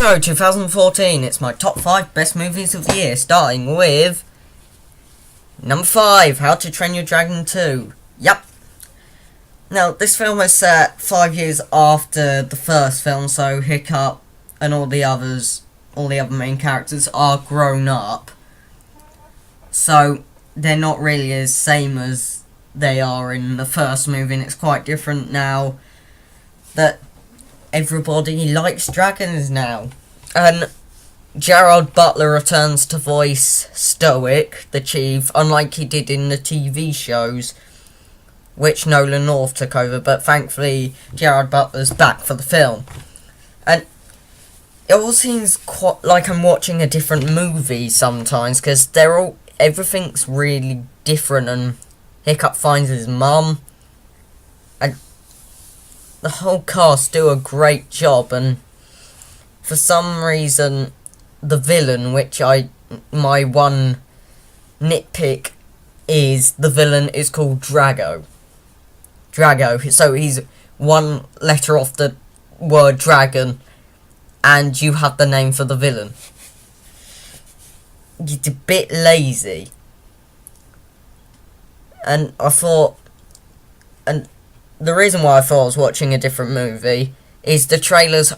So, 2014, it's my top 5 best movies of the year, starting with number 5, How to Train Your Dragon 2. Yep. Now, this film is set 5 years after the first film, so Hiccup and all the other main characters are grown up. So, they're not really as same as they are in the first movie, and it's quite different now that everybody likes dragons now. And Gerard Butler returns to voice Stoic, the chief, unlike he did in the TV shows, which Nolan North took over, but thankfully Gerard Butler's back for the film. And it all seems quite like I'm watching a different movie sometimes, because everything's really different, and Hiccup finds his mum, and the whole cast do a great job. And for some reason the villain, my one nitpick is the villain is called Drago, so he's one letter off the word dragon, and you have the name for the villain. It's a bit lazy. And the reason why I thought I was watching a different movie is the trailers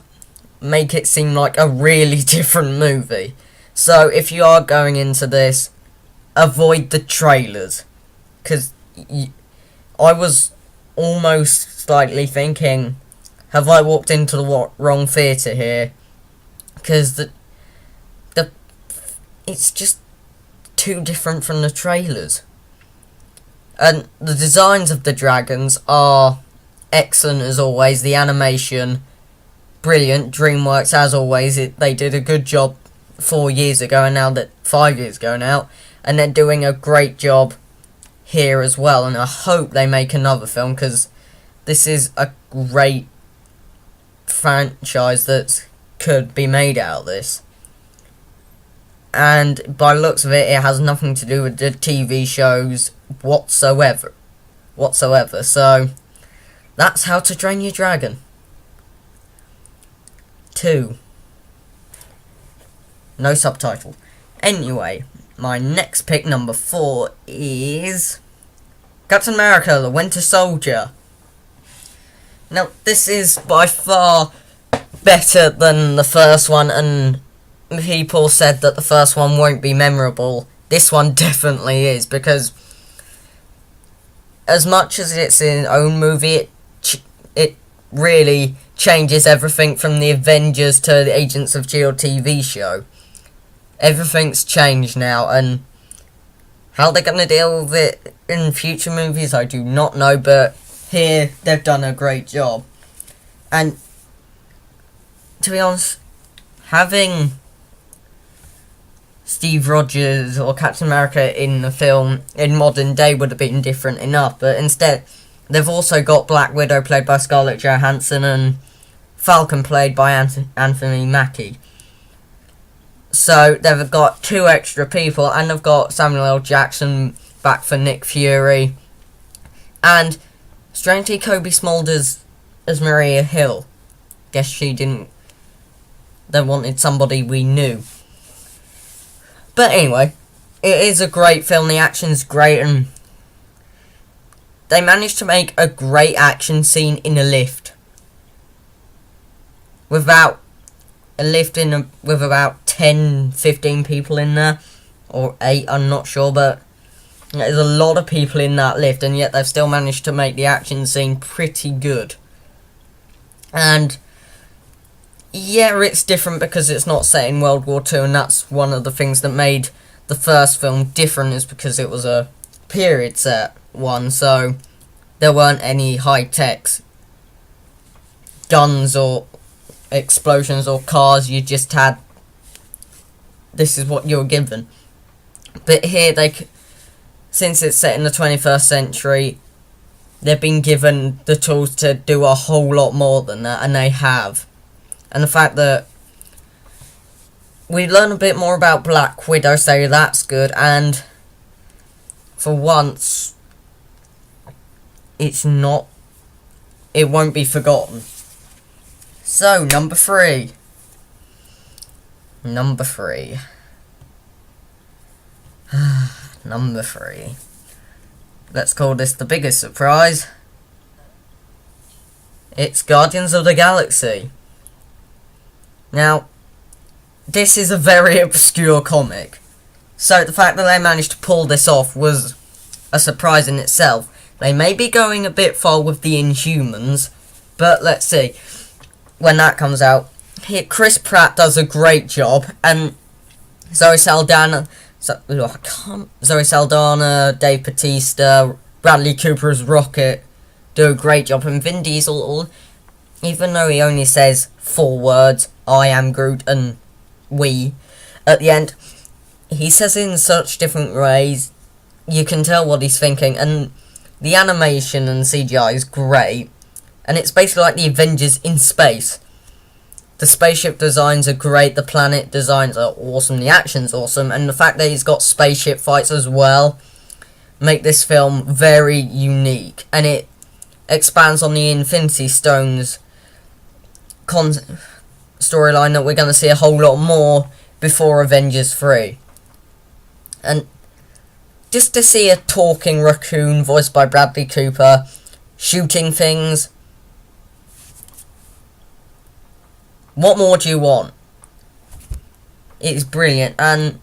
make it seem like a really different movie. So if you are going into this, avoid the trailers. Because I was almost slightly thinking, have I walked into the wrong theatre here? Because it's just too different from the trailers. And the designs of the dragons are excellent as always. The animation, brilliant. DreamWorks, as always, they did a good job 5 years ago now, and they're doing a great job here as well. And I hope they make another film, because this is a great franchise that could be made out of this. And by the looks of it, it has nothing to do with the TV shows whatsoever. So, that's How to Train Your Dragon 2. No subtitle. Anyway, my next pick, number 4, is Captain America, the Winter Soldier. Now, this is by far better than the first one, and people said that the first one won't be memorable. This one definitely is, because as much as it's its own movie, it really changes everything from the Avengers to the Agents of S.H.I.E.L.D. TV show. Everything's changed now, and how they're going to deal with it in future movies, I do not know, but here they've done a great job. And to be honest, having Steve Rogers or Captain America in the film in modern day would have been different enough, but instead they've also got Black Widow played by Scarlett Johansson and Falcon played by Anthony Mackie. So they've got 2 extra people, and they've got Samuel L. Jackson back for Nick Fury, and strangely Kobe Smulders as Maria Hill. Guess she didn't. They wanted somebody we knew. But anyway, it is a great film. The action's great, and they managed to make a great action scene in a lift. Without a lift with about 10, 15 people in there, or 8, I'm not sure, but there's a lot of people in that lift, and yet they've still managed to make the action scene pretty good. And yeah, it's different because it's not set in World War II, and that's one of the things that made the first film different, is because it was a period set one, so there weren't any high-tech guns or explosions or cars. You just had, this is what you were given. But here, since it's set in the 21st century, they've been given the tools to do a whole lot more than that, and they have. And the fact that we learn a bit more about Black Widow, so that's good. And for once, it won't be forgotten. So, number 3. Number 3. Number 3. Let's call this the biggest surprise. It's Guardians of the Galaxy. Now, this is a very obscure comic. So the fact that they managed to pull this off was a surprise in itself. They may be going a bit far with the Inhumans, but let's see. When that comes out, Chris Pratt does a great job, and Zoe Saldana, Dave Bautista, Bradley Cooper as Rocket do a great job, and Vin Diesel, even though he only says 4 words, I am Groot and we, at the end, he says it in such different ways, you can tell what he's thinking, and the animation and CGI is great, and it's basically like the Avengers in space. The spaceship designs are great, the planet designs are awesome, the action's awesome, and the fact that he's got spaceship fights as well make this film very unique, and it expands on the Infinity Stones storyline that we're going to see a whole lot more before Avengers 3. And just to see a talking raccoon voiced by Bradley Cooper shooting things, what more do you want? It's brilliant, and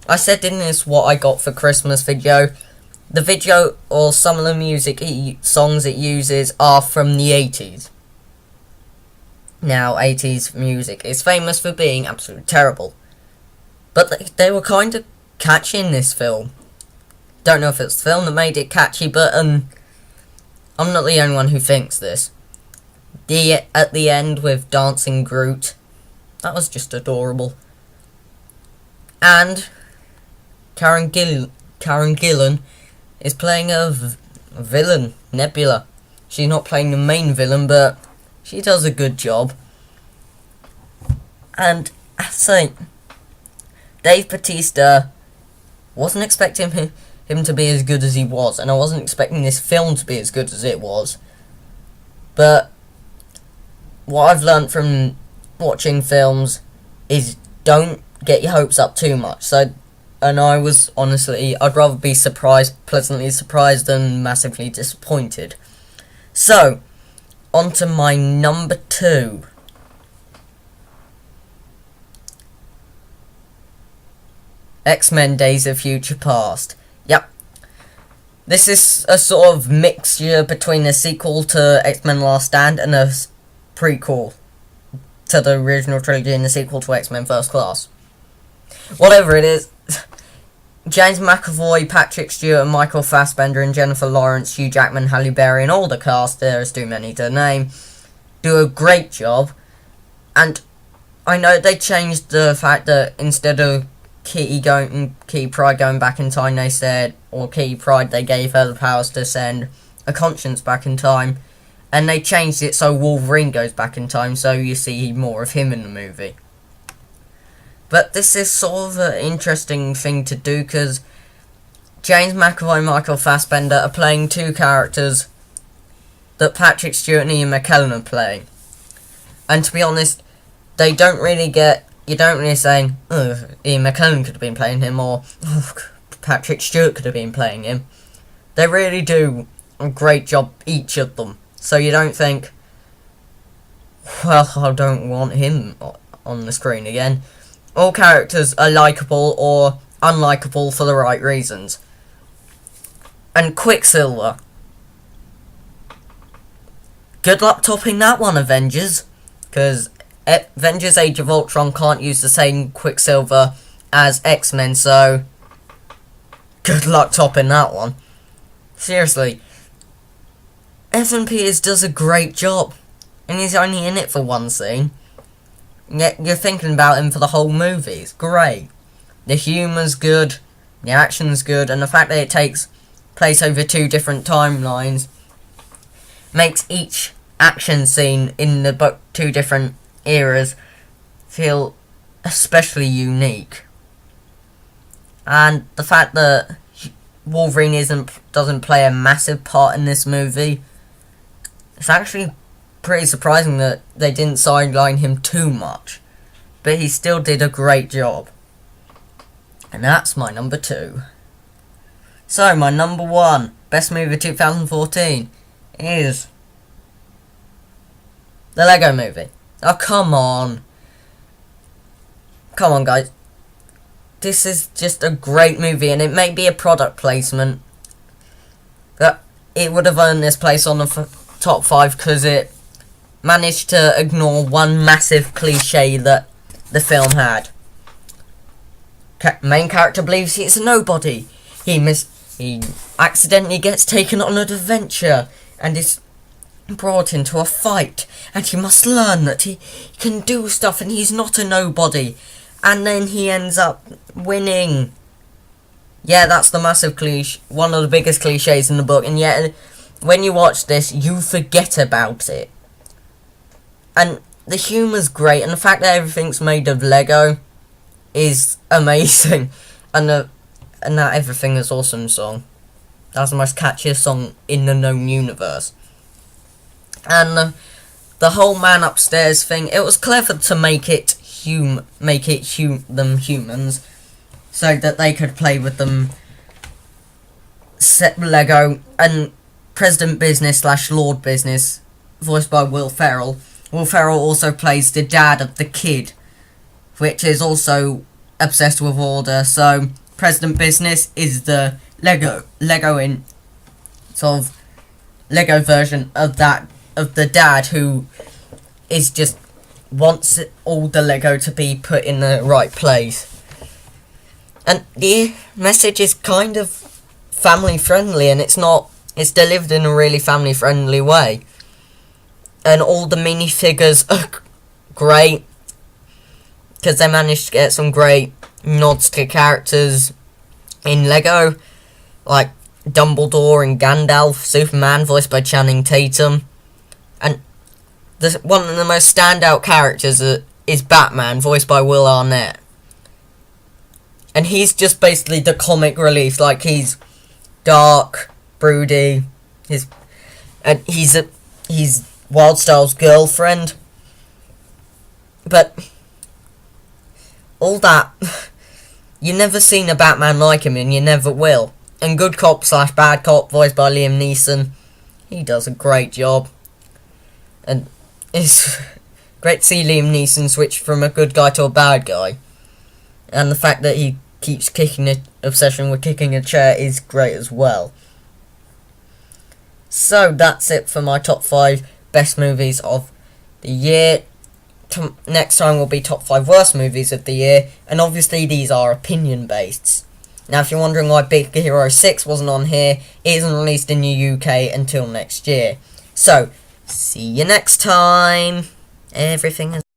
I said in this what I got for Christmas video. The video, or some of the music songs it uses, are from the 80s. Now, 80s music is famous for being absolutely terrible, but they were kind of catchy in this film. Don't know if it's the film that made it catchy, but I'm not the only one who thinks this. At the end with Dancing Groot, that was just adorable. And Karen Gillan is playing a villain, Nebula. She's not playing the main villain, but she does a good job. And I say, Dave Bautista, wasn't expecting him to be as good as he was, and I wasn't expecting this film to be as good as it was. But what I've learnt from watching films is don't get your hopes up too much. And I was honestly, I'd rather be pleasantly surprised than massively disappointed. So, on to my number 2. X-Men Days of Future Past. Yep. This is a sort of mixture between a sequel to X-Men Last Stand and a prequel to the original trilogy and a sequel to X-Men First Class. Whatever it is, James McAvoy, Patrick Stewart, Michael Fassbender, and Jennifer Lawrence, Hugh Jackman, Halle Berry, and all the cast, there is too many to name, do a great job. And I know they changed the fact that instead of Kitty Pryde going back in time, they said, or Kitty Pryde, they gave her the powers to send a conscience back in time, and they changed it so Wolverine goes back in time, so you see more of him in the movie. But this is sort of an interesting thing to do, because James McAvoy and Michael Fassbender are playing 2 characters that Patrick Stewart and Ian McKellen are playing. And to be honest, you don't really saying, oh, Ian McKellen could have been playing him, or oh, Patrick Stewart could have been playing him. They really do a great job, each of them. So you don't think, well, I don't want him on the screen again. All characters are likeable or unlikable for the right reasons. And Quicksilver. Good luck topping that one, Avengers. Because Avengers Age of Ultron can't use the same Quicksilver as X-Men, so good luck topping that one. Seriously. Evan Peters does a great job. And he's only in it for one scene. Yet you're thinking about him for the whole movie. It's great. The humour's good, the action's good, and the fact that it takes place over 2 different timelines makes each action scene in the 2 different eras feel especially unique. And the fact that Wolverine doesn't play a massive part in this movie, it's actually pretty surprising that they didn't sideline him too much. but he still did a great job. And that's my number 2. So, my number 1 best movie of 2014 is the Lego Movie. Oh, come on. Come on, guys. This is just a great movie, and it may be a product placement, but it would have earned this place on the top 5 because it managed to ignore one massive cliche that the film had. Main character believes he's a nobody. He accidentally gets taken on an adventure and is brought into a fight, and he must learn that he can do stuff and he's not a nobody. And then he ends up winning. Yeah, that's the massive cliche, one of the biggest cliches in the book, and yet when you watch this, you forget about it. And the humour's great, and the fact that everything's made of Lego is amazing. And that Everything Is Awesome song. That's the most catchiest song in the known universe. And the whole man upstairs thing, it was clever to make them humans, so that they could play with them. Lego. And President Business / Lord Business, voiced by Will Ferrell. Will Ferrell also plays the dad of the kid, which is also obsessed with order. So President Business is the Lego in sort of Lego version of the dad who is just wants all the Lego to be put in the right place. And the message is kind of family friendly, and it's delivered in a really family friendly way. And all the minifigures are great, because they managed to get some great nods to characters in Lego, like Dumbledore and Gandalf. Superman, voiced by Channing Tatum. And one of the most standout characters is Batman, voiced by Will Arnett. And he's just basically the comic relief. Like, he's dark, broody. He's Wildstyle's girlfriend. But all that, you never seen a Batman like him, and you never will. And Good Cop / Bad Cop, voiced by Liam Neeson, he does a great job. And it's great to see Liam Neeson switch from a good guy to a bad guy. And the fact that he keeps obsession with kicking a chair is great as well. So that's it for my top 5 best movies of the year. Next time will be top 5 worst movies of the year, and obviously these are opinion based. Now, if you're wondering why Big Hero 6 wasn't on here, it isn't released in the UK until next year. So, see you next time. Everything is